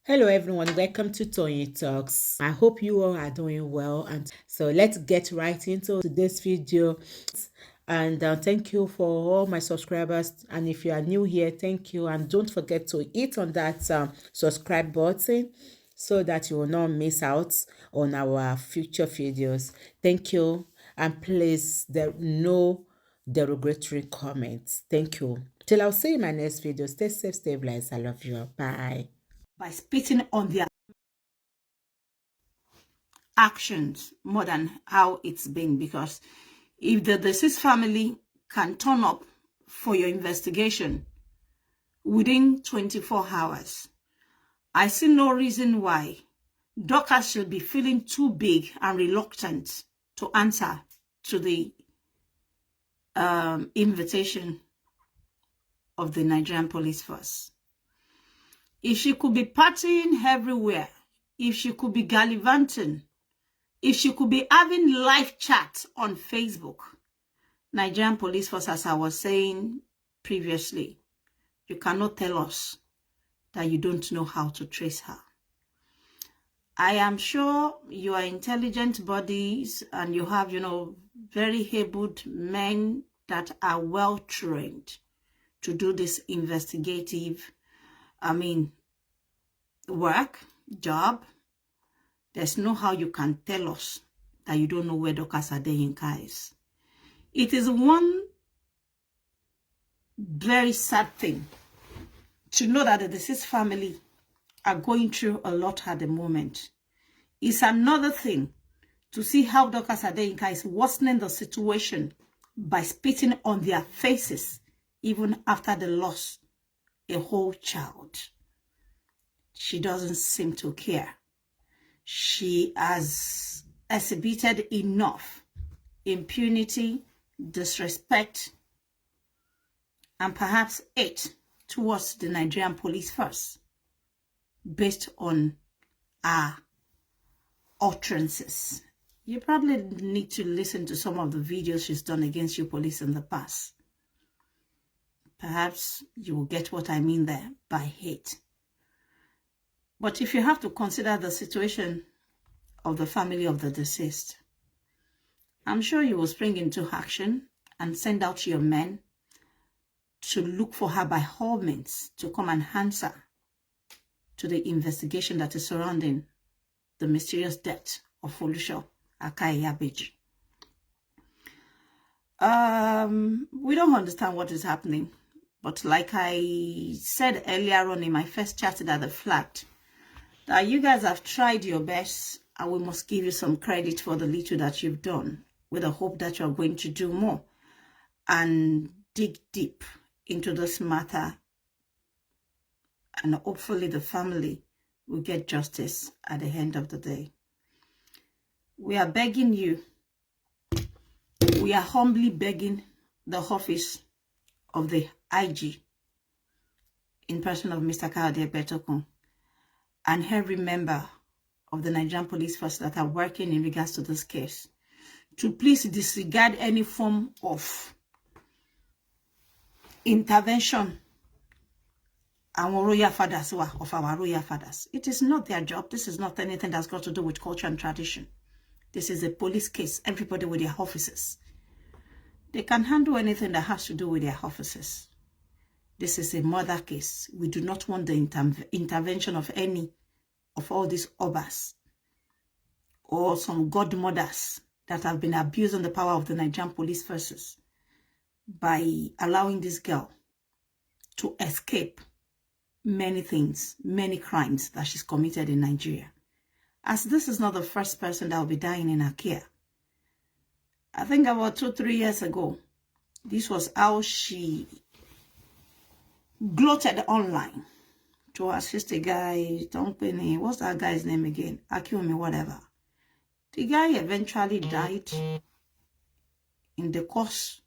Hello everyone, welcome to Tony Talks. I hope you all are doing well, and so let's get right into today's video. And thank you for all my subscribers, and if you are new here, thank you, and don't forget to hit on that subscribe button so that you will not miss out on our future videos. Thank you, and please there no derogatory comments. Thank you. Till I'll see you in my next video. Stay safe, stay blessed. I love you. Bye. By spitting on their actions more than how it's been, because if the deceased family can turn up for your investigation within 24 hours, I see no reason why Dorcas should be feeling too big and reluctant to answer to the invitation of the Nigerian police force. If she could be partying everywhere, if she could be gallivanting, if she could be having live chat on Facebook, Nigerian police force, as I was saying previously, you cannot tell us that you don't know how to trace her. I am sure you are intelligent bodies and you have, very able men that are well trained to do this investigative, job. There's no how you can tell us that you don't know where Dorcas Adeyinka is. It is one very sad thing to know that the deceased family are going through a lot at the moment. It's another thing to see how Dorcas Adeyinka is worsening the situation by spitting on their faces even after the loss a whole child. She doesn't seem to care. She has exhibited enough impunity, disrespect, and perhaps hate towards the Nigerian police force based on her utterances. You probably need to listen to some of the videos she's done against you police in the past. Perhaps you will get what I mean there by hate. But if you have to consider the situation of the family of the deceased, I'm sure you will spring into action and send out your men to look for her by all means to come and answer to the investigation that is surrounding the mysterious death of Folusho Ibeji. We don't understand what is happening, but like I said earlier on in my first chat at the flat, that you guys have tried your best, and we must give you some credit for the little that you've done, with the hope that you're going to do more and dig deep into this matter, and hopefully the family will get justice at the end of the day. We are begging you, we are humbly begging the office of the IG in person of Mr. Kayode Betokun and every member of the Nigerian police force that are working in regards to this case to please disregard any form of intervention of our royal fathers. It is not their job. This is not anything that's got to do with culture and tradition. This is a police case. Everybody with their offices. They can handle anything that has to do with their offices. This is a murder case. We do not want the intervention of any of all these obas or some godmothers that have been abusing the power of the Nigerian police forces by allowing this girl to escape many things, many crimes that she's committed in Nigeria. As this is not the first person that will be dying in her care. I think about 2-3 years ago, this was how she gloated online to assist a guy, Tonpeni, what's that guy's name again? Akiomi, whatever. The guy eventually died in the course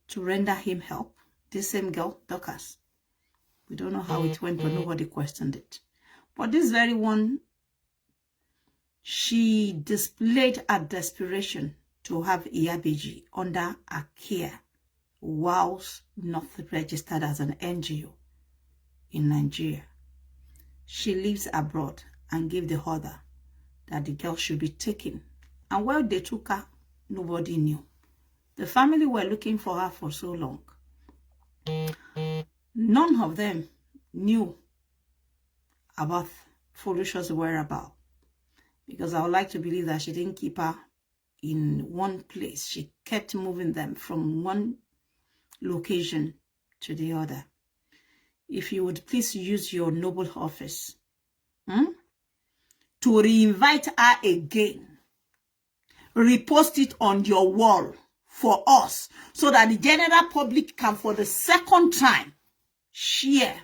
to render him help. This same girl, Dorcas. We don't know how it went, but nobody questioned it. But this very one, she displayed her desperation to have Ibeji under her care whilst not registered as an NGO in Nigeria. she lives abroad and gave the order that the girl should be taken. And while they took her, nobody knew. The family were looking for her for so long. None of them knew about Folusha's whereabouts, because I would like to believe that she didn't keep her in one place. She kept moving them from one location to the other. If you would please use your noble office to reinvite her again, repost it on your wall for us, so that the general public can, for the second time, share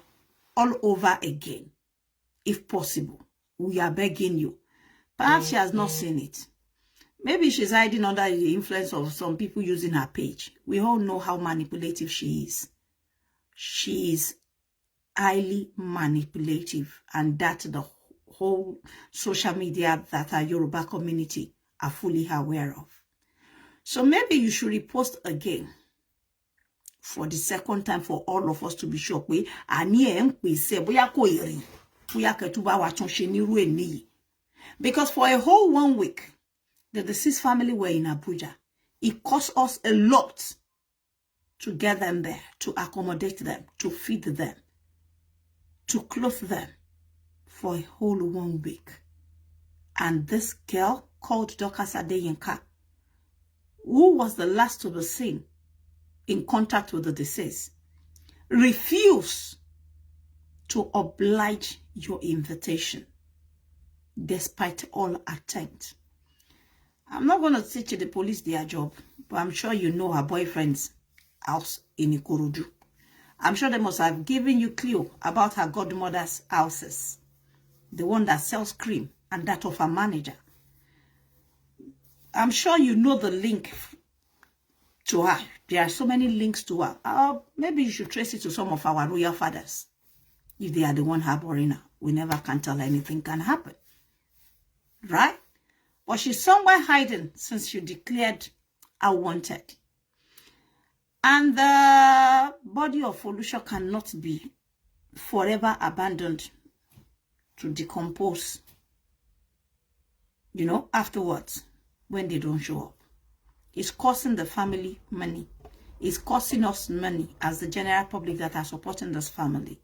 all over again, if possible. We are begging you. Perhaps she has not seen it. Maybe she's hiding under the influence of some people using her page. We all know how manipulative she is. She is highly manipulative, and that the whole social media that our Yoruba community are fully aware of. So maybe you should repost again for the second time, for all of us to be sure. Because for a whole 1 week, the deceased family were in Abuja. It cost us a lot to get them there, to accommodate them, to feed them, to clothe them for a whole 1 week. And this girl called Dorcas Adeyinka, who was the last to be seen in contact with the deceased, refused to oblige your invitation, despite all attempts. I'm not going to teach the police their job, but I'm sure you know her boyfriend's house in Ikorodu. I'm sure they must have given you clue about her godmother's houses, the one that sells cream and that of her manager. I'm sure you know the link to her. There are so many links to her. Maybe you should trace it to some of our royal fathers. If they are the one harboring her, we never can tell anything can happen. Right? But she's somewhere hiding since you declared her wanted. And the body of Folusha cannot be forever abandoned to decompose, afterwards, when they don't show up. It's costing the family money. It's costing us money as the general public that are supporting this family.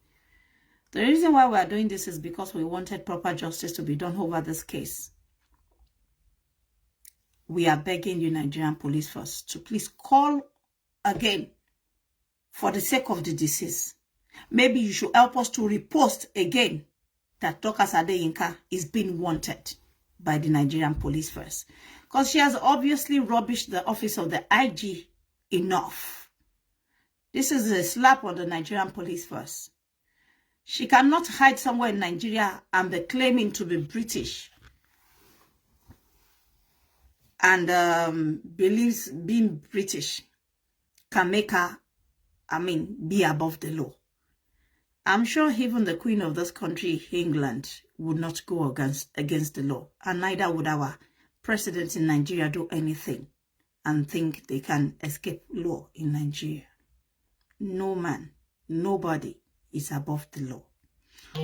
The reason why we are doing this is because we wanted proper justice to be done over this case. We are begging you, Nigerian police force, to please call again for the sake of the deceased. Maybe you should help us to repost again that Dorcas Adeyinka is being wanted by the Nigerian police force, because she has obviously rubbished the office of the IG enough. This is a slap on the Nigerian police force. She cannot hide somewhere in Nigeria and be claiming to be British and believes being British can make her, be above the law. I'm sure even the Queen of this country, England, would not go against the law. And neither would our president in Nigeria do anything and think they can escape law in Nigeria. No man, nobody is above the law.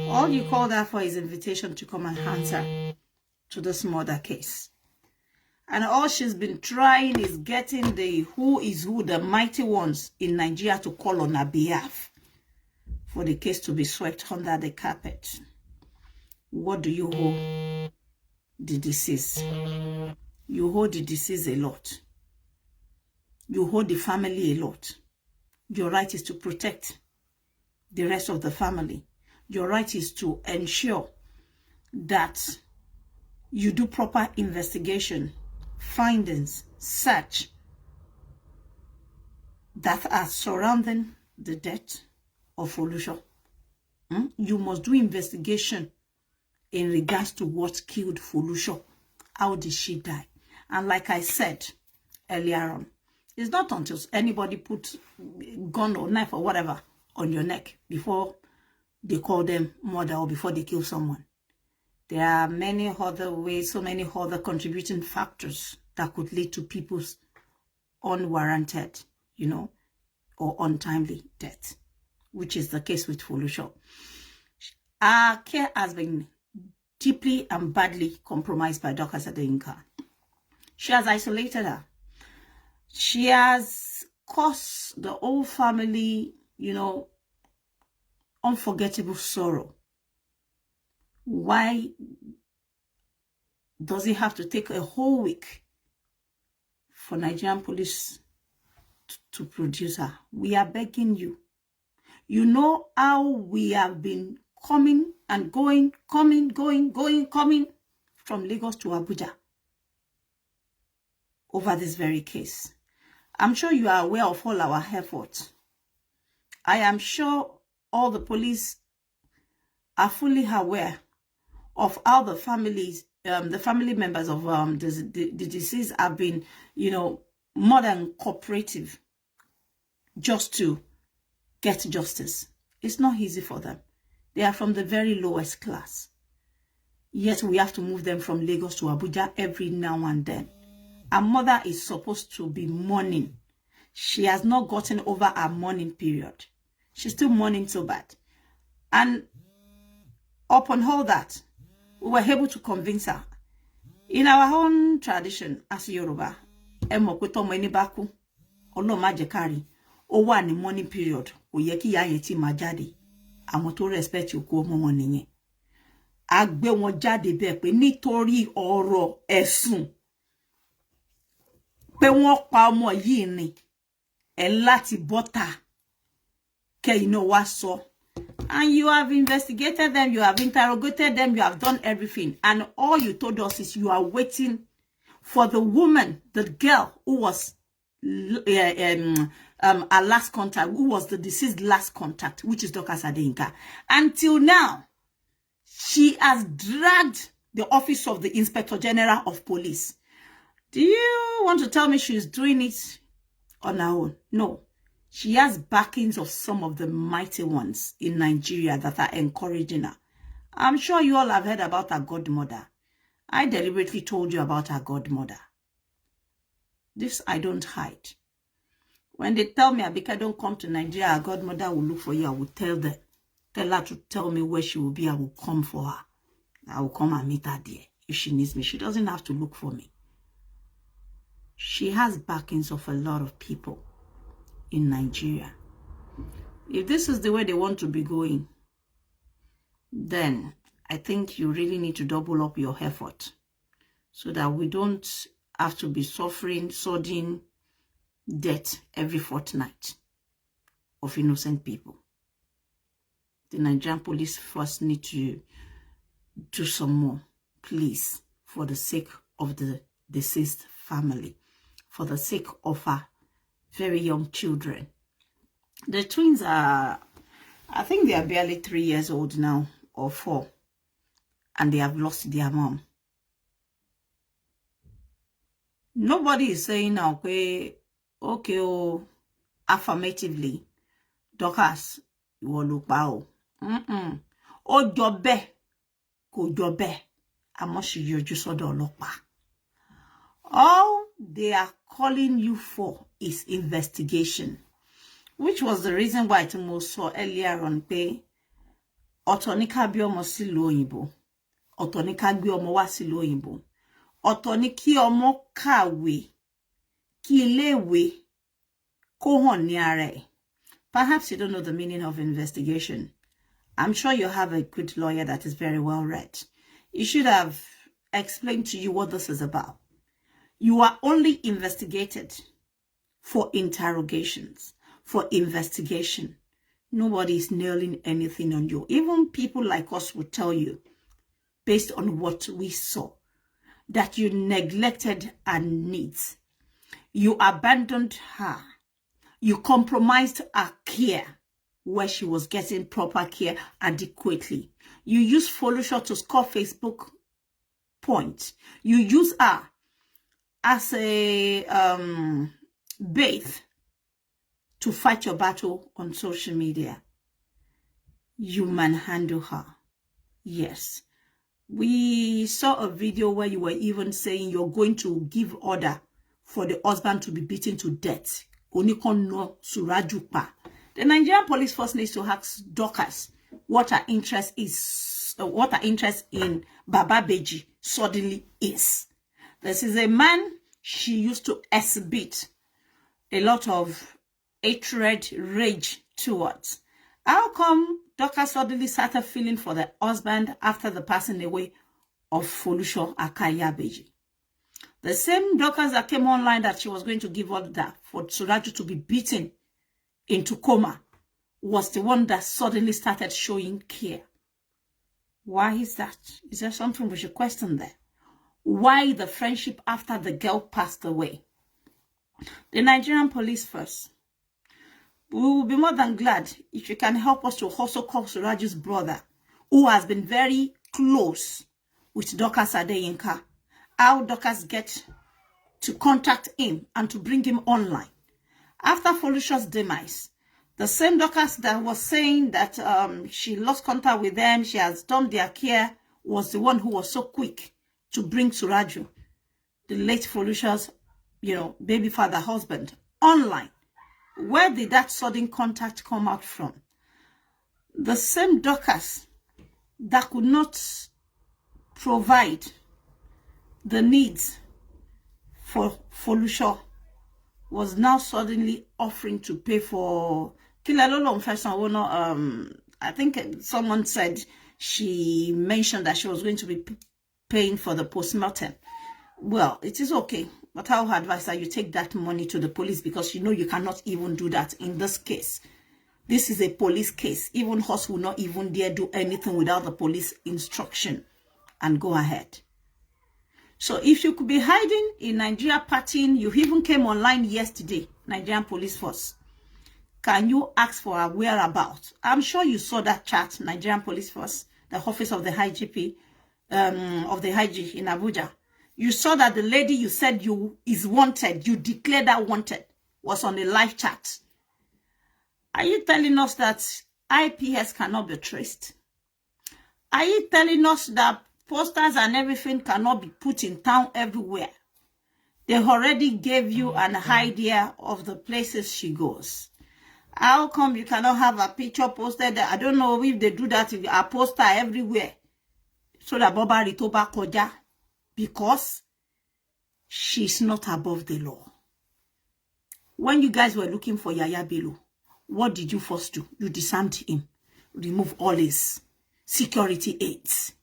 All you call that for is invitation to come and answer to this murder case. And all she's been trying is getting the who is who, the mighty ones in Nigeria, to call on her behalf for the case to be swept under the carpet. What do you owe the deceased? You owe the deceased a lot. You owe the family a lot. Your right is to protect the rest of the family. Your right is to ensure that you do proper investigation, findings, search that are surrounding the death of Folusha. You must do investigation in regards to what killed Folusha. How did she die? And like I said earlier on, it's not until anybody puts gun or knife or whatever on your neck before they call them murder or before they kill someone. There are many other ways, so many other contributing factors that could lead to people's unwarranted, or untimely death, which is the case with Folusha. Our care has been deeply and badly compromised by Dorcas Adeyinka. She has isolated her. She has caused the whole family, unforgettable sorrow. Why does it have to take a whole week for Nigerian police to produce her? We are begging you. You know how we have been coming and going, coming from Lagos to Abuja over this very case. I'm sure you are aware of all our efforts. I am sure all the police are fully aware of how the families, the family members of the deceased have been, more than cooperative just to get justice. It's not easy for them. They are from the very lowest class. Yet we have to move them from Lagos to Abuja every now and then. Our mother is supposed to be mourning. She has not gotten over her mourning period. She's still mourning so bad. And upon all that, we were able to convince her. In our own tradition as Yoruba, over the mourning period, we yeki ya yeti majadi. Àwọn tó respect òkú ọmọ wọn nìyẹn. A gbé wọn jáde bẹ́ẹ̀ pé nítorí ọ̀rọ̀ ẹ̀sùn pé wọ́n pa ọmọ yìí ni ẹ láti bọ́tà kẹ́yìn náà wá sọ. And you have investigated them, you have interrogated them, you have done everything. And all you told us is you are waiting for the woman, the girl who was our last contact, who was the deceased last contact, which is Dorcas Adeyinka. Until now, she has dragged the office of the Inspector General of Police. Do you want to tell me she's doing it on her own? No. She has backings of some of the mighty ones in Nigeria that are encouraging her. I'm sure you all have heard about her godmother. I deliberately told you about her godmother. This I don't hide. When they tell me, Abike, don't come to Nigeria, her godmother will look for you. I will tell them. Tell her to tell me where she will be. I will come for her. I will come and meet her there. If she needs me, she doesn't have to look for me. She has backings of a lot of people in Nigeria. If this is the way they want to be going, then I think you really need to double up your effort so that we don't have to be suffering sudden death every fortnight of innocent people. The Nigerian police first need to do some more, please, for the sake of the deceased family, for the sake of our very young children. The twins are, I think they are barely 3 years old now, or 4, and they have lost their mom. Nobody is saying now, okay, affirmatively, Dorcas, you will look bao. O jobe, ko jobe, amoshi you just Olopa. All they are calling you for is investigation, which was the reason why Timo saw earlier on pé otonika bi omo si lo oyinbo, otonika gbe omo wa si lo oyinbo, otoni ki omo kàwé, ki iléèwé kó hàn ní ara ẹ̀. Perhaps you don't know the meaning of investigation. I'm sure you have a good lawyer that is very well read. He should have explained to you what this is about. You are only investigated for interrogations, for investigation. Nobody is nailing anything on you. Even people like us will tell you, based on what we saw, that you neglected her needs. You abandoned her. You compromised her care where she was getting proper care adequately. You used Photoshop to score Facebook points. You use her as a bait to fight your battle on social media. You manhandle her. Yes. We saw a video where you were even saying you're going to give order for the husband to be beaten to death. Onikon no surajupa. The Nigerian police force needs to ask Dorcas, what her interest is, what her interest in Baba Beji suddenly is. This is a man she used to exhibit a lot of hatred, rage towards. How come Dorcas suddenly started feeling for the husband after the passing away of Folusho Akaya Beji? The same Dorcas that came online that she was going to give order for Suraju to be beaten into coma was the one that suddenly started showing care. Why is that? Is there something we should question there? Why the friendship after the girl passed away? The Nigerian police first. We will be more than glad if you can help us to also call Suraju's brother, who has been very close with Dorcas Adeyinka. How Dorcas get to contact him and to bring him online. After Folusho's demise, the same Dorcas that was saying that she lost contact with them, she has done their care, was the one who was so quick to bring Suraju, the late Folusho's, baby father husband, online. Where did that sudden contact come out from? The same Dorcas that could not provide the needs for Folusho was now suddenly offering to pay for I think someone said she mentioned that she was going to be paying for the postmortem. Well, it is okay, but I would advise that you take that money to the police, because you cannot even do that in this case. This is a police case. Even us will not even dare do anything without the police instruction. And go ahead. So if you could be hiding in Nigeria partying, you even came online yesterday, Nigerian police force, can you ask for a whereabouts? I'm sure you saw that chat, Nigerian police force, the office of the high GP, of the high G in Abuja. You saw that the lady you said is wanted, you declared that wanted, was on a live chat. Are you telling us that IPS cannot be traced? Are you telling us that posters and everything cannot be put in town everywhere? They already gave you an idea of the places she goes. How come you cannot have a picture posted? I don't know if they do that, a poster everywhere. So that Boba Ritoba Koja, because she's not above the law. When you guys were looking for Yaya Bello, what did you first do? You disarmed him, remove all his security aids.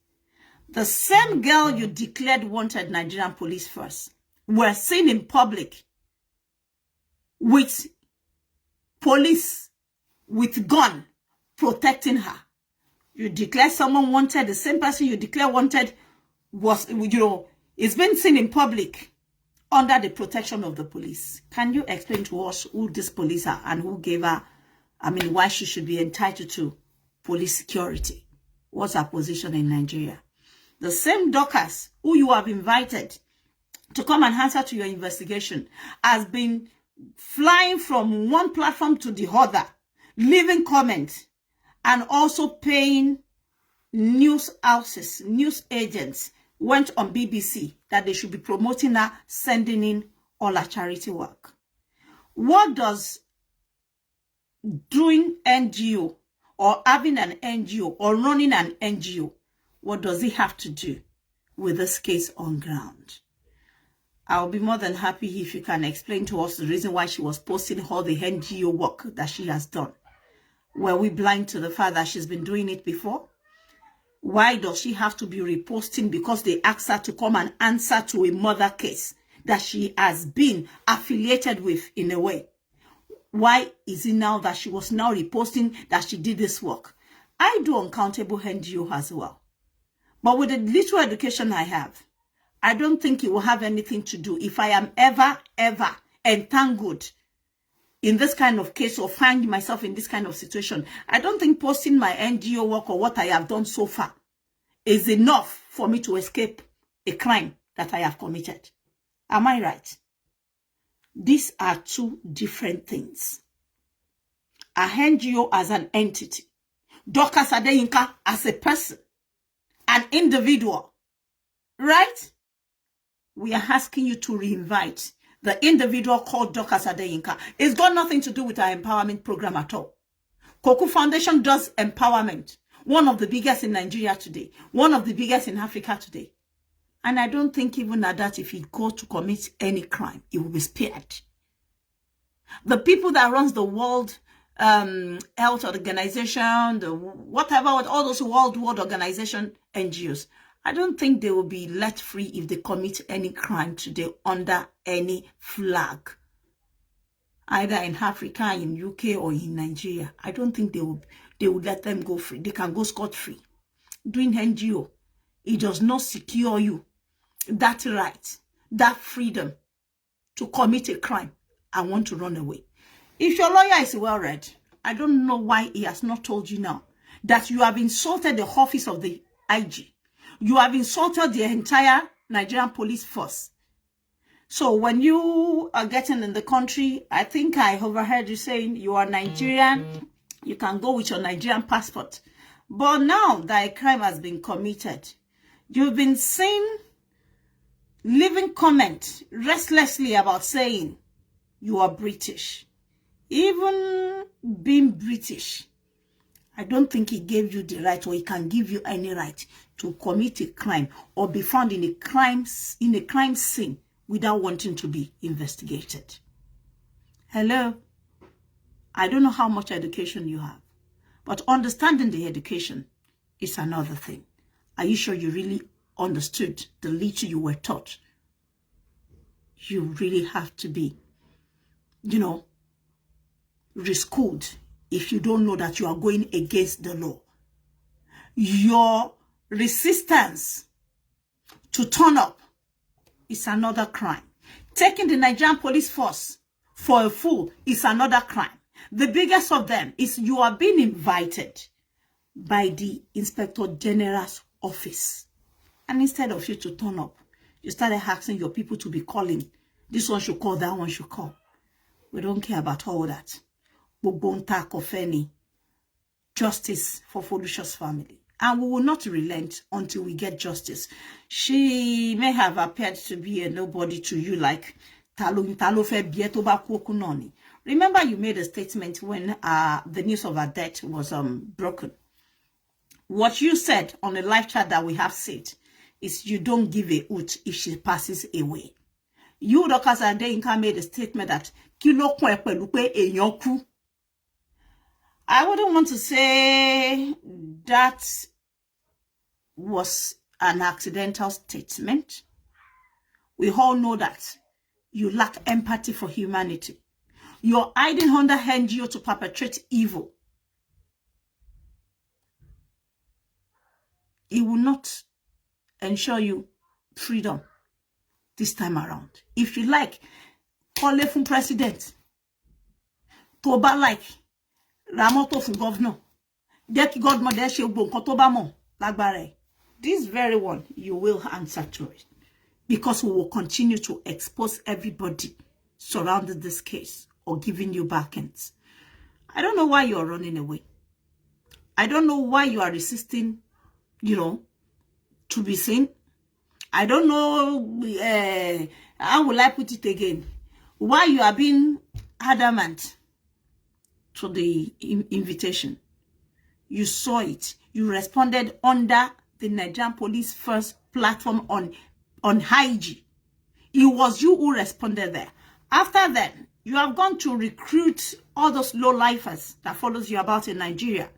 The same girl you declared wanted, Nigerian police first, were seen in public with police with gun protecting her. You declare someone wanted, the same person you declare wanted was, it's been seen in public under the protection of the police. Can you explain to us who these police are and who gave her, why she should be entitled to police security? What's her position in Nigeria? The same Dorcas who you have invited to come and answer to your investigation has been flying from one platform to the other, leaving comments, and also paying news houses, news agents, went on BBC that they should be promoting her, sending in all her charity work. What does doing NGO or having an NGO or running an NGO, what does it have to do with this case on ground? I'll be more than happy if you can explain to us the reason why she was posting all the NGO work that she has done. Were we blind to the fact that she's been doing it before? Why does she have to be reposting because they asked her to come and answer to a murder case that she has been affiliated with in a way? Why is it now that she was now reposting that she did this work? I do uncountable NGO as well. But with the little education I have, I don't think it will have anything to do if I am ever entangled in this kind of case or find myself in this kind of situation. I don't think posting my NGO work or what I have done so far is enough for me to escape a crime that I have committed. Am I right? These are two different things. A NGO as an entity, Dorcas Adeyinka as a person, an individual, right? We are asking you to reinvite the individual called Dorcas Adeyinka. It's got nothing to do with our empowerment program at all. Koku Foundation does empowerment. one of the biggest in Nigeria today, one of the biggest in Africa today. And I don't think even at that, if he goes to commit any crime, he will be spared. The people that runs the World Health Organization, whatever, all those World Organization NGOs, I don't think they will be let free if they commit any crime today under any flag, either in Africa, in UK, or in Nigeria. I don't think they will let them go free. They can go scot-free. Doing NGO, it does not secure you that right, that freedom to commit a crime and want to run away. If your lawyer is well read, I don't know why he has not told you now that you have insulted the office of the IG. You have insulted the entire Nigerian police force. So when you are getting in the country, I think I overheard you saying you are Nigerian, you can go with your Nigerian passport. But now that a crime has been committed, you've been seen leaving comment restlessly about saying you are British. Even being British, I don't think he gave you the right, or he can give you any right to commit a crime or be found in a crime scene without wanting to be investigated. Hello? I don't know how much education you have, but understanding the education is another thing. Are you sure you really understood the little you were taught? You really have to be, reschooled if you don't know that you are going against the law. Your resistance to turn up is another crime. Taking the Nigerian police force for a fool is another crime. The biggest of them is you are being invited by the Inspector General's office. And instead of you to turn up, you started asking your people to be calling. This one should call, that one should call. We don't care about all that. Justice for Folusha's family. And we will not relent until we get justice. She may have appeared to be a nobody to you, like remember you made a statement when the news of her death was broken. What you said on the live chat that we have said is you don't give a hoot if she passes away. You, Dr. Adeyinka, made a statement that I wouldn't want to say that was an accidental statement. We all know that you lack empathy for humanity. You're hiding under NGO to perpetrate evil. It will not ensure you freedom this time around. If you like, call it from president. Toba like Ramoto from governor. Deki governor there she go Kotoba mo lagbare. This very one you will answer to it, because we will continue to expose everybody surrounding this case or giving you backends. I don't know why you are running away. I don't know why you are resisting, to be seen. I don't know, how will I put it again? Why you are being adamant to the invitation. You saw it. You responded under the Nigerian Police First platform on IG. It was you who responded there. After that, you have gone to recruit all those low-lifers that follows you about in Nigeria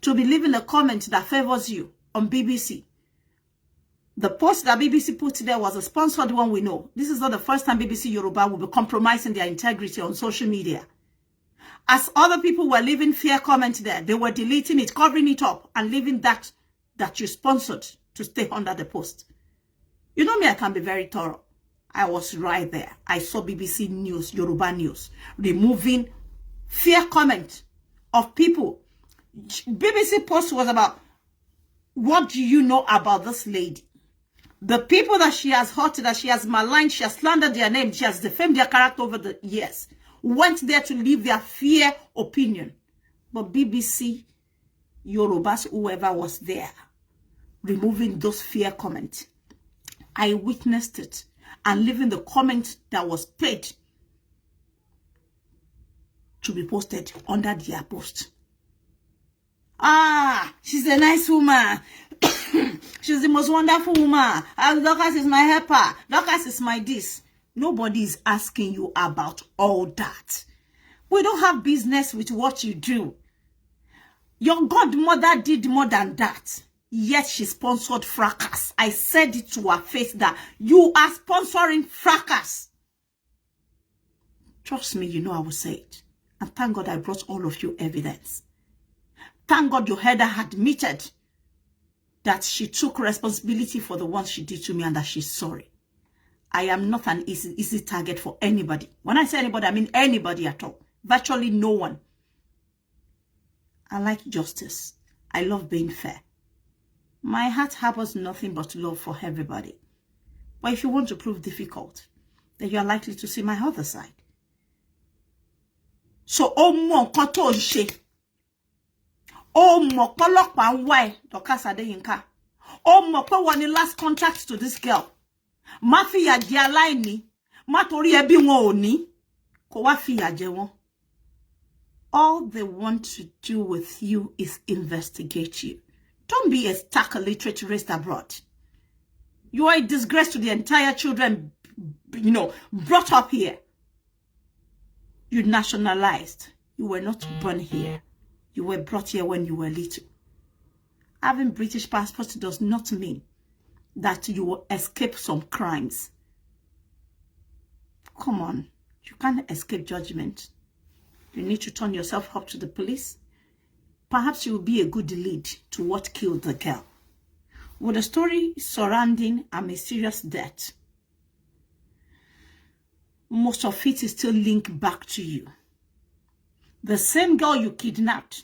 to be leaving a comment that favors you on BBC. The post that BBC put there was a sponsored one, we know. This is not the first time BBC Yoruba will be compromising their integrity on social media. As other people were leaving fair comment there, they were deleting it, covering it up, and leaving that you sponsored to stay under the post. You know me, I can be very thorough. I was right there. I saw BBC News, Yoruba News, removing fair comment of people. BBC post was about, what do you know about this lady? The people that she has hurt, that she has maligned, she has slandered their name, she has defamed their character over the years, went there to leave their fair opinion. But BBC, Yorubas, whoever was there, removing those fair comments. I witnessed it and leaving the comment that was paid to be posted under their post. Ah, she's a nice woman. She's the most wonderful woman. Dorcas is my helper. Dorcas is my this. Nobody is asking you about all that. We don't have business with what you do. Your godmother did more than that. Yet she sponsored fracas. I said it to her face that you are sponsoring fracas. Trust me, you know I will say it. And thank God I brought all of you evidence. Thank God your header admitted that she took responsibility for the ones she did to me and that she's sorry. I am not an easy target for anybody. When I say anybody, I mean anybody at all. Virtually no one. I like justice. I love being fair. My heart harbors nothing but love for everybody. But if you want to prove difficult, then you are likely to see my other side. So, mo nkan tó ń ṣe. Mo pọ́lọ́pàá ń wá ẹ, Dorcas Adeyinka. Mo pé wọ́n ní last contract to this girl. Má fìyà jẹ aláìní. Má torí ẹbí wọn ò ní. Kò wá fìyà jẹ wọ́n. All they want to do with you is investigate you. Don't be a stark illiterate raised abroad. You are a disgrace to the entire children, brought up here. You nationalized. You were not born here. You were brought here when you were little. Having British passport does not mean that you will escape some crimes. Come on. You can't escape judgment. You need to turn yourself up to the police. Perhaps you will be a good lead to what killed the girl. With a story surrounding a mysterious death, most of it is still linked back to you. The same girl you kidnapped,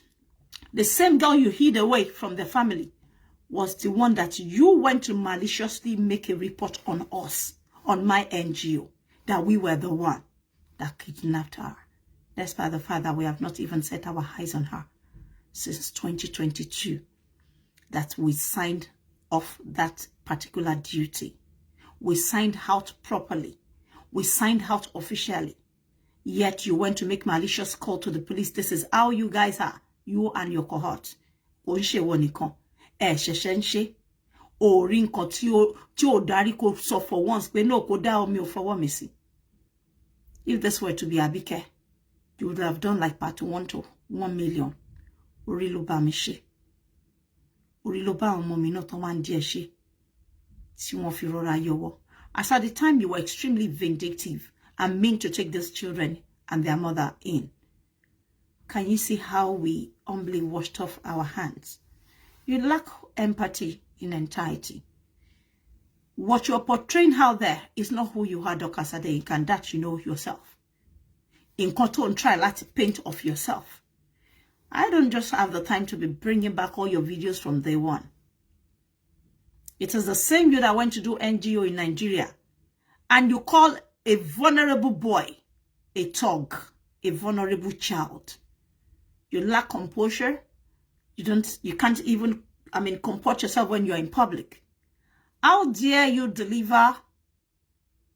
the same girl you hid away from the family, was the one that you went to maliciously make a report on us, on my NGO, that we were the one that kidnapped her. Despite the fact that we have not even set our eyes on her since 2022, that we signed off that particular duty. We signed out properly. We signed out officially. Yet you went to make malicious call to the police. This is how you guys are. You and your cohort. Onse wonikan. Sheshense. Orin kan tí ó darí kó sọ for once pé no kò dá omi ò fọwọ́ mi sí. If this were to be Abike, you would have done like part 1 to 1 million. Orí ló bá mi ṣe. Orí ló bá ọmọ mi náà tó wá ń díẹ̀ ṣe. Tí wọ́n fi rọra yọwọ́. As at the time, you were extremely vindictive and mean to take these children and their mother in. Can you see how we humbly washed off our hands? You lack empathy in entirety. What you're portraying out there is not who you are, Dorcas Adeyinka, and that you know yourself. In control, try to paint of yourself. I don't just have the time to be bringing back all your videos from day one. It is the same you that went to do NGO in Nigeria. And you call a vulnerable boy a thug, a vulnerable child. You lack composure. You can't even, comport yourself when you're in public. How dare you deliver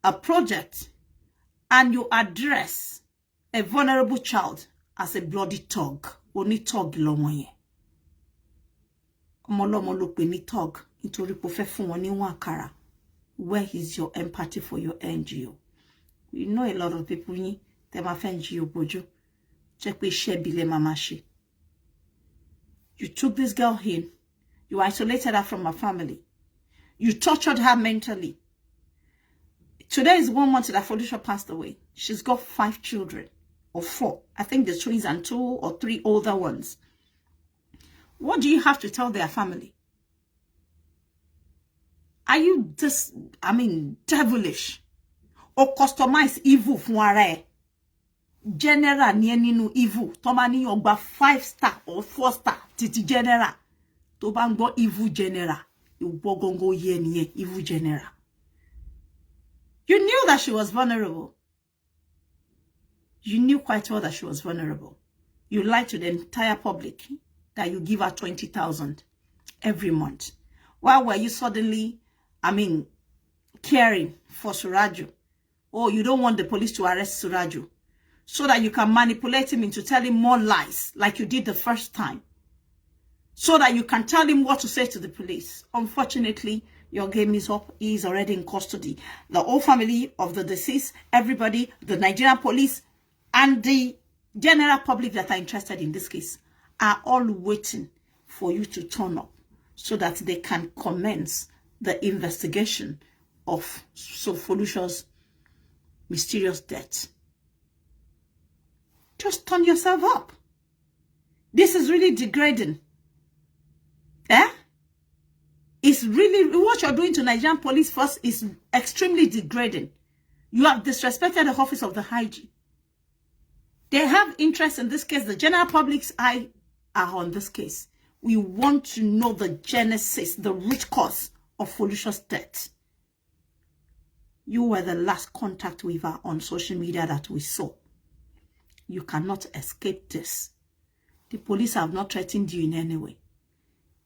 a project and you address a vulnerable child as a bloody thug? Only thug lomoye. Omolomo lo pe ni thug. Nítorí pé fẹ́ fún wọn ní wọn àkàrà. Where is your empathy for your NGO? You know a lot of people yín tẹ́ máa fẹ́ NGO bójú. Jẹ́ pé iṣẹ́ bí lẹ máa máa ṣe. You took this girl in. You isolated her from her family. You tortured her mentally. Today is 1 month that Felicia passed away. She's got 5 children. Or 4. I think the twins and 2 or 3 older ones. What do you have to tell their family? Are you just, devilish? Or customize evil fún ara ẹ? General ni nínú evil. Tó bá ní ó gba 5-star or 4-star títí general. Tó bá ń gbọ́ evil general. Ìwọ gangan yé nìyẹn, evil general. You knew that she was vulnerable. You knew quite well that she was vulnerable. You lied to the entire public that you give her 20,000 every month. Why were you suddenly, caring for Suraju? Oh, you don't want the police to arrest Suraju so that you can manipulate him into telling more lies like you did the first time. so that you can tell him what to say to the police. Unfortunately, your game is up. He is already in custody. The whole family of the deceased, everybody, the Nigerian police, and the general public that are interested in this case are all waiting for you to turn up so that they can commence the investigation of Sofolusha's mysterious death. Just turn yourself up. This is really degrading. It's really, what you're doing to Nigerian police force is extremely degrading. You have disrespected the office of the IG. They have interest in this case. The general public's eye are on this case. We want to know the genesis, the root cause of Folusha's death. You were the last contact with her on social media that we saw. You cannot escape this. The police have not threatened you in any way.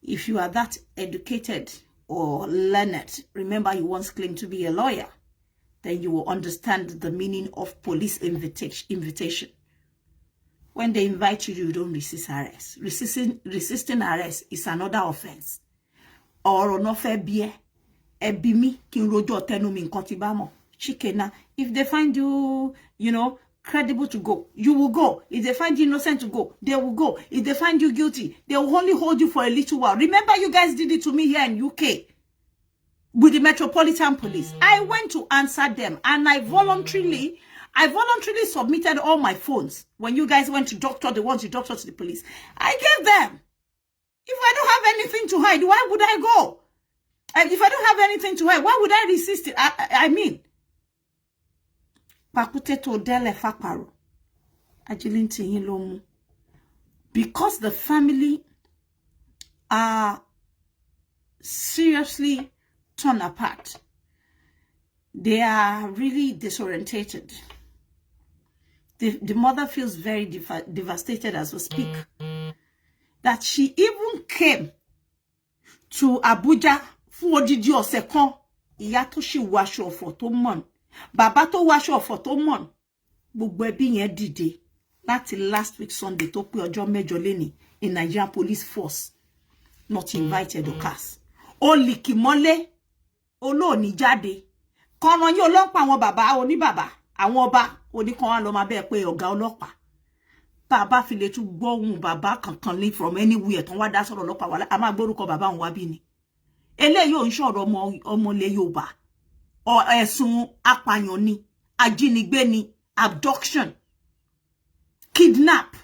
If you are that educated or learned, remember you once claimed to be a lawyer, then you will understand the meaning of police invitation. When they invite you, you don't resist arrest. Resisting arrest is another offense. Or no fair beer, ebimi kin rojo tenu mi nkan ti ba mo. Chikena, if they find you, credible to go, you will go. If they find you innocent to go, they will go. If they find you guilty, they will only hold you for a little while. Remember, you guys did it to me here in UK with the Metropolitan Police. I went to answer them, and I voluntarily submitted all my phones. When you guys went to doctor, the ones you doctored to the police, I gave them. If I don't have anything to hide, why would I go? And if I don't have anything to hide, why would I resist it? I mean, because the family are seriously torn apart. They are really disorientated. The mother feels very devastated as we speak. That she even came to Abuja for odidi ọ̀sẹ̀ kan. Ìyá tó ṣì wáṣọ ọ̀fọ̀ tó mọ̀. Bàbá tó wáṣọ ọ̀fọ̀ tó mọ̀. Gbogbo ẹbí yẹn dìde láti last week Sunday tó pé ọjọ́ mẹ́jọ léni in Nigerian police force. Not invited or cast. Olìkì mọ́lé. Olóòní jáde. Kọ́ran yín ọlọ́pàá àwọn bàbá oníbàbá. Àwọn ọba oníkan wá lọ máa bẹ́ẹ̀ pé ọ̀gá ọlọ́pàá. Bàbá fi lè tún gbọ́ ohùn bàbá kankan lé from anywhere tán wá dá sọ̀rọ̀ ọlọ́pàá wá a máa gbórúkọ bàbá òun wá bí ni. Eléyìí ò ń sọ̀rọ̀ ọmọ ilẹ̀ Yorùbá. Ẹ̀sùn apààyàn ni, ajínigbé ni, abduction, kidnap,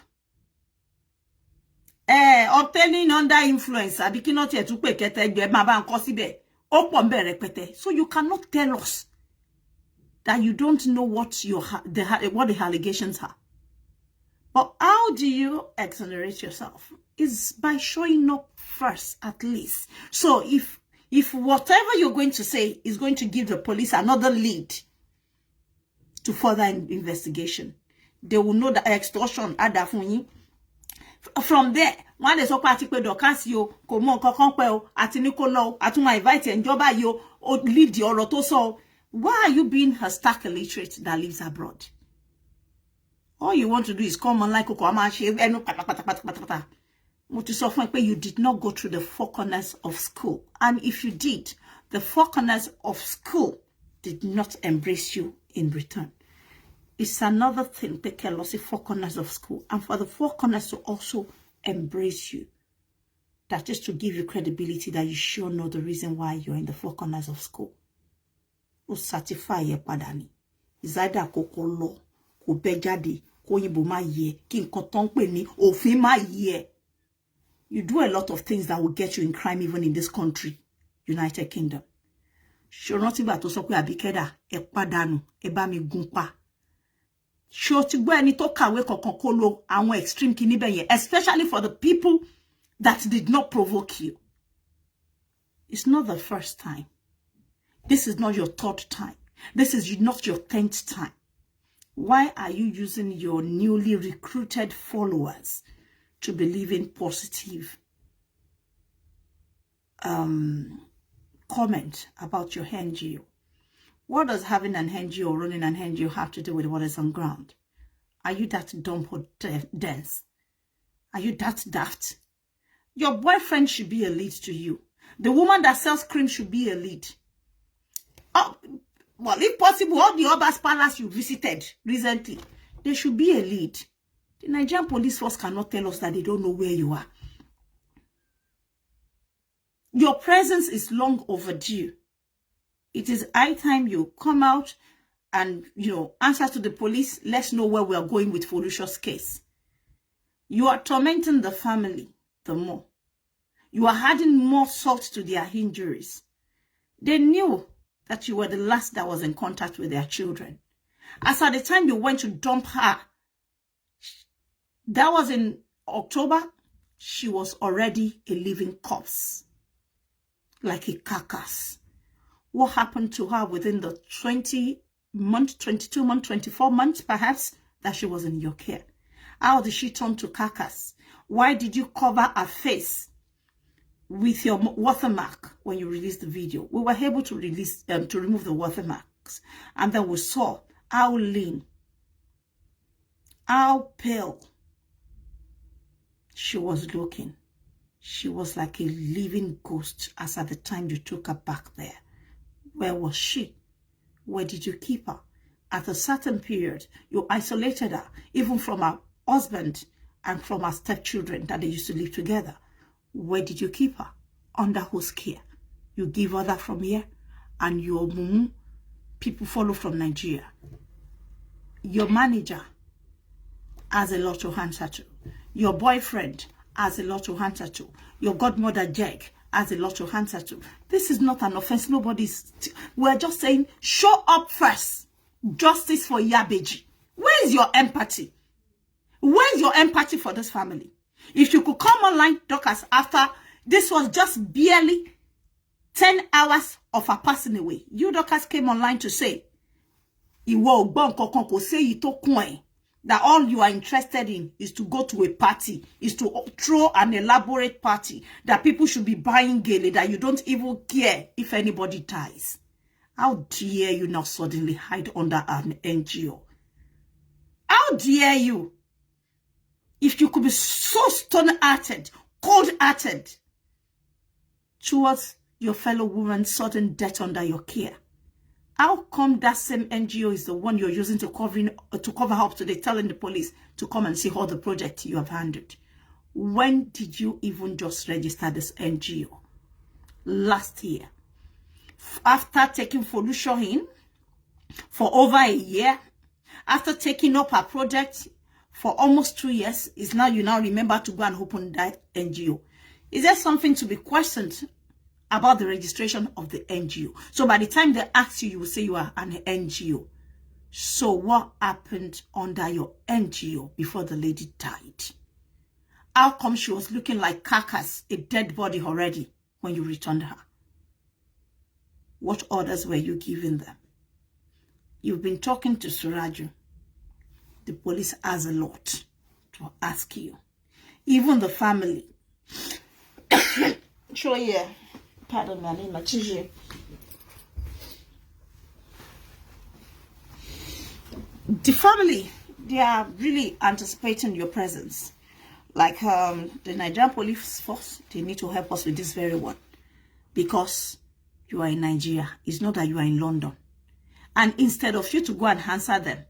obtaining under influence, àbí kí náà tiẹ̀ tún pè kẹta ẹgbẹ́ máa bá ń kọ́ síbẹ̀. Ó pọ̀ ń bẹ̀ rẹpẹtẹ. So you cannot tell us that you don't know what the allegations are. But how do you exonerate yourself? Is by showing up first, at least. So if whatever you're going to say is going to give the police another lead to further investigation, they will know that extortion adafuni. From there, one is opati pe dokas yo, ko mo nkankan pe o, ati ni ko lo, atuma invite enjoba yo, o lead the ọ̀rọ̀ tó sọ. Why are you being a stark illiterate that lives abroad? All you want to do is come on like you did not go through the four corners of school. And if you did, the four corners of school did not embrace you in return. It's another thing, take a lossy four corners of school, and for the four corners to also embrace you. That is to give you credibility that you sure know the reason why you're in the four corners of school. O certify ye padani. Is either koko law, ko bejade, ko yimbo ma ye, ki nkan ton pe ni òfin ma ye. You do a lot of things that will get you in crime even in this country, United Kingdom. Ṣó rántí gbà tó sọ pé Abike dà, ẹ pàdánù, ẹ bá mi gún pa. Ṣó ti gbọ́ ẹni tó kàwé kankan kó lo àwọn extreme kini bẹ́ẹ̀ yẹn, especially for the people that did not provoke you. It's not the first time. This is not your third time. This is not your 10th time. Why are you using your newly recruited followers to believe in positive comment about your NGO? What does having an NGO, running an NGO, have to do with what is on ground? Are you that dumb or dense? Are you that daft? Your boyfriend should be a lead to you. The woman that sells cream should be a lead. Oh, well, if possible, all the Oba's palace you visited recently, they should be a lead. The Nigerian police force cannot tell us that they don't know where you are. Your presence is long overdue. It is high time you come out and, answer to the police. Let's know where we are going with Folusho's case. You are tormenting the family the more. You are adding more salt to their injuries. They knew that you were the last that was in contact with their children. As at the time you went to dump her, that was in October, she was already a living corpse, like a carcass. What happened to her within the 20 months, 22 months, 24 months perhaps, that she was in your care? How did she turn to carcass? Why did you cover her face with your watermark when you released the video? We were able to remove the watermarks, and then we saw how lean, how pale she was looking. She was like a living ghost as at the time you took her back there. Where was she? Where did you keep her? At a certain period, you isolated her, even from her husband and from her stepchildren that they used to live together. Where did you keep her? Under whose care? You give her that from here, and your people follow from Nigeria. Your manager has a lot to answer to. Your boyfriend has a lot to answer to. Your godmother, Jag, has a lot to answer to. This is not an offense. We're just saying, show up first. Justice for Ibeji. Where is your empathy? Where is your empathy for this family? If you could come online, Dorcas, after this was just barely 10 hours of her passing away. You, Dorcas, came online to say, that all you are interested in is to go to a party, is to throw an elaborate party, that people should be buying gaily, that you don't even care if anybody dies. How dare you now suddenly hide under an NGO? How dare you? If you could be so stone-hearted, cold-hearted towards your fellow woman's sudden death under your care, how come that same NGO is the one you're using to cover up today, telling the police to come and see all the projects you have handled? When did you even just register this NGO? Last year. After taking Folusho in for over a year, after taking up her project for almost 2 years, you now remember to go and open that NGO. Is there something to be questioned about the registration of the NGO? So by the time they ask you, you will say you are an NGO. So what happened under your NGO before the lady died? How come she was looking like carcass, a dead body already, when you returned her? What orders were you giving them? You've been talking to Suraju. The police has a lot to ask you. Even the family. Sure, yeah. Pardon me, I need my tissue. The family, they are really anticipating your presence. Like the Nigerian police force, they need to help us with this very one. Because you are in Nigeria. It's not that you are in London. And instead of you to go and answer them,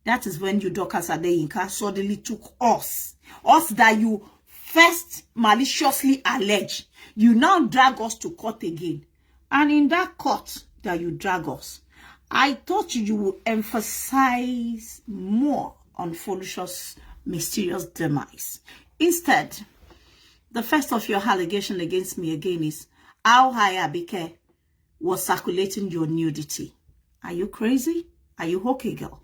that is when you, Dorcas Adeyinka, suddenly took us that you first maliciously alleged. You now drag us to court again. And in that court that you drag us, I thought you would emphasize more on Folusho's mysterious demise. Instead, the first of your allegation against me again is how Abike was circulating your nudity. Are you crazy? Are you okay, girl?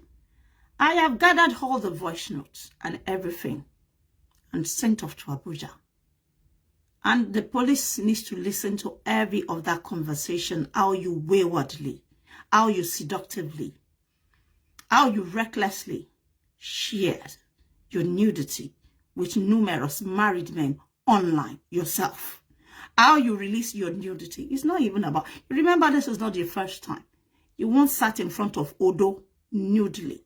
I have gathered all the voice notes and everything and sent off to Abuja. And the police needs to listen to every of that conversation, how you waywardly, how you seductively, how you recklessly shared your nudity with numerous married men online yourself. How you release your nudity. It's not even about, remember, this is not your first time. You once sat in front of Odo nudely.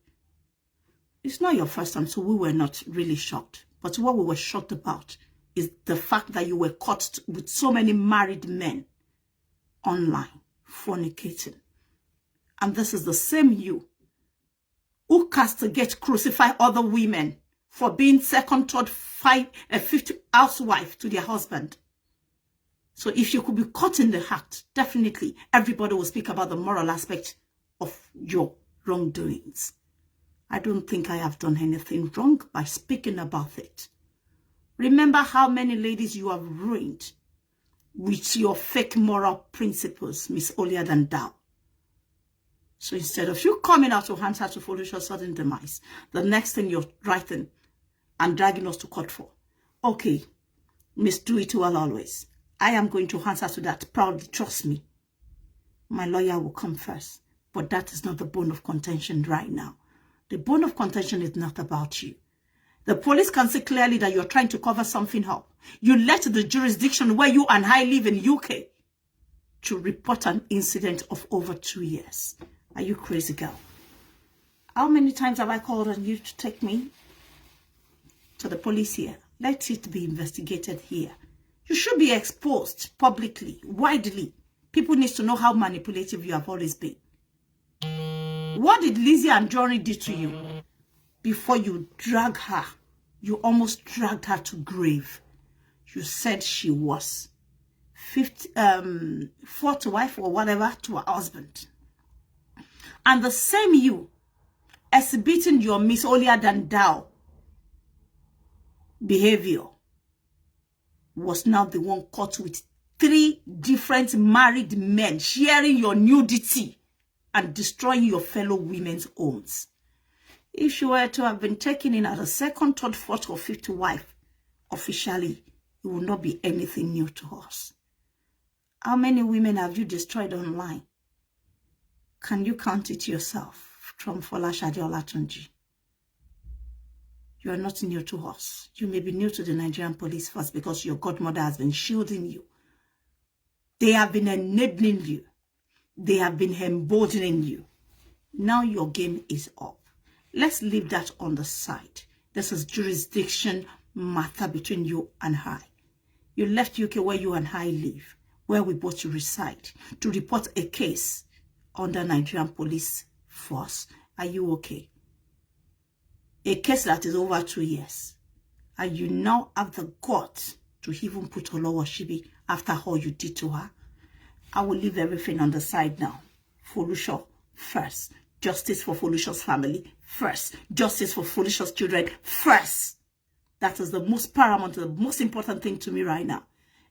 It's not your first time, so we were not really shocked. But what we were shocked about is the fact that you were caught with so many married men online fornicating. And this is the same you who castigate, crucify other women for being second, third, fifth housewife to their husband. So if you could be caught in the act, definitely everybody will speak about the moral aspect of your wrongdoings. I don't think I have done anything wrong by speaking about it. Remember how many ladies you have ruined with your fake moral principles, Miss Oliad and Dow. So instead of you coming out to answer to Folisha's sudden demise, the next thing you're writing and dragging us to court for. Okay, Miss Do It Well Always. I am going to answer to that proudly, trust me. My lawyer will come first. But that is not the bone of contention right now. The bone of contention is not about you. The police can see clearly that you're trying to cover something up. You let the jurisdiction where you and I live in UK to report an incident of over 2 years. Are you crazy, girl? How many times have I called on you to take me to the police here? Let it be investigated here. You should be exposed publicly, widely. People need to know how manipulative you have always been. What did Lizzie and Johnny do to you before you drag her? You almost dragged her to grave. You said she was fourth wife or whatever to her husband. And the same you exhibiting your Miss Oliad and Dow behavior was now the one caught with 3 different married men sharing your nudity and destroying your fellow women's homes. If you were to have been taken in as a second, third, fourth, or fifth wife, officially, it will not be anything new to us. How many women have you destroyed online? Can you count it yourself from Folashade Olatunji? You are not new to us. You may be new to the Nigerian police force because your godmother has been shielding you. They have been enabling you. They have been emboldening you. Now your game is up. Let's leave that on the side. This is jurisdiction matter between you and I. You left UK where you and I live, where we both reside, to report a case under Nigerian police force. Are you okay? A case that is over 2 years. And you now have the guts to even put Olopa Shibi after all you did to her. I will leave everything on the side now. Folusha first. Justice for Folusha's family first. Justice for Folusha's children first. That is the most paramount, the most important thing to me right now.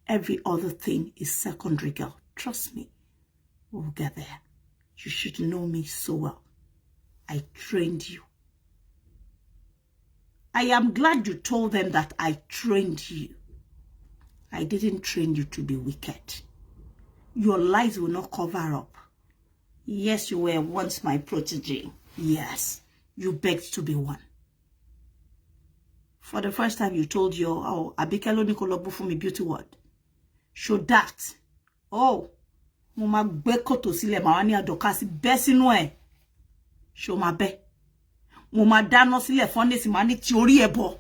Every other thing is secondary, girl. Trust me. We'll get there. You should know me so well. I trained you. I am glad you told them that I trained you. I didn't train you to be wicked. Your lies will not cover up. Yes, you were once my protege. Yes, you begged to be one. For the first time, you told your Abike lo ni ko lo bu fún mi beauty word. Show that. Oh, mo ma gbe koto sílẹ̀ ma wa ni adokasi bẹ́ sínú ẹ̀. Show ma bẹ́. Mo ma dáná sílẹ̀ furnace ma ni ti orí ẹ̀ bọ̀.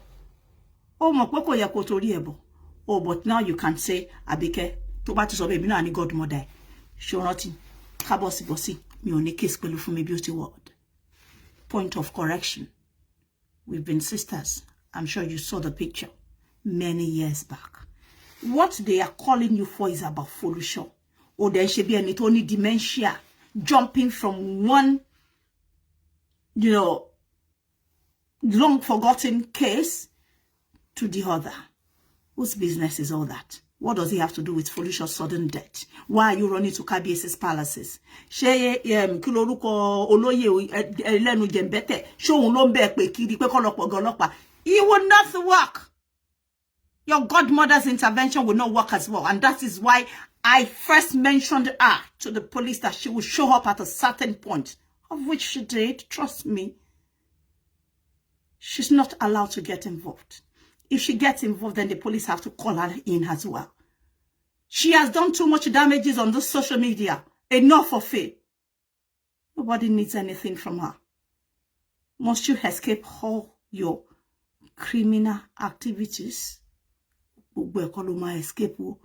Oh, mo pé kò yẹ kó torí ẹ̀ bọ̀. Oh, but now you can say Abike tó bá ti sọ bẹ́ẹ̀ mi náà ni godmother. Show nothing. Kabosi bosi mi ò ní case pẹ̀lú fún mi beauty word. Point of correction. We've been sisters. I'm sure you saw the picture many years back. What they are calling you for is about Folusha. Or there should be any Tony dementia jumping from one, long forgotten case to the other. Whose business is all that? What does he have to do with Folusha's sudden death? Why are you running to KBS's palaces? She kiloruko oloye elenu jembete. Show un lo nbe pe kiri pe kolopo golopa. It will not work. Your godmother's intervention will not work as well. And that is why I first mentioned her to the police that she will show up at a certain point, of which she did. Trust me. She's not allowed to get involved. If she gets involved, then the police have to call her in as well. She has done too much damages on the social media. Enough of it. Nobody needs anything from her. Must you escape all your criminal activities? gbogbo ẹ̀ kọ́ ló máa escape o.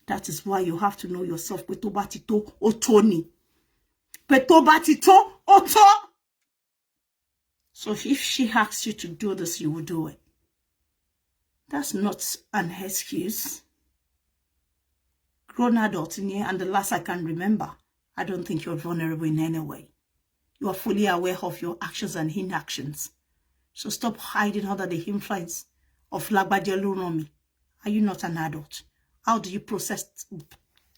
That is why you have to know yourself. Pé tó bá ti tó, ó tó ni. Pé tó bá ti tó, ó tó. So if she asks you to do this, you will do it. That's not an excuse. Grown adult in here, and the last I can remember, I don't think you're vulnerable in any way. You are fully aware of your actions and inactions. So stop hiding under the influence of Lagbajelunomi. Are you not an adult? How do you process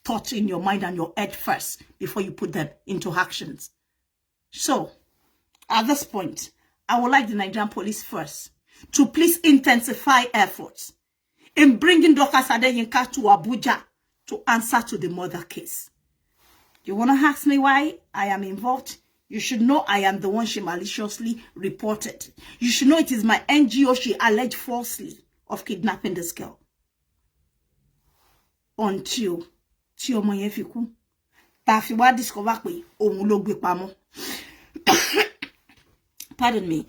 thoughts in your mind and your head first before you put them into actions? So, at this point, I would like the Nigerian police first to please intensify efforts in bringing Dorcas Adeyinka to Abuja to answer to the murder case. You want to ask me why I am involved? You should know I am the one she maliciously reported. You should know it is my NGO she alleged falsely of kidnapping this girl. Until tí ọmọ yẹn fi kú, tá fi wá discover pé òun ló gbé pamọ́. Pardon me.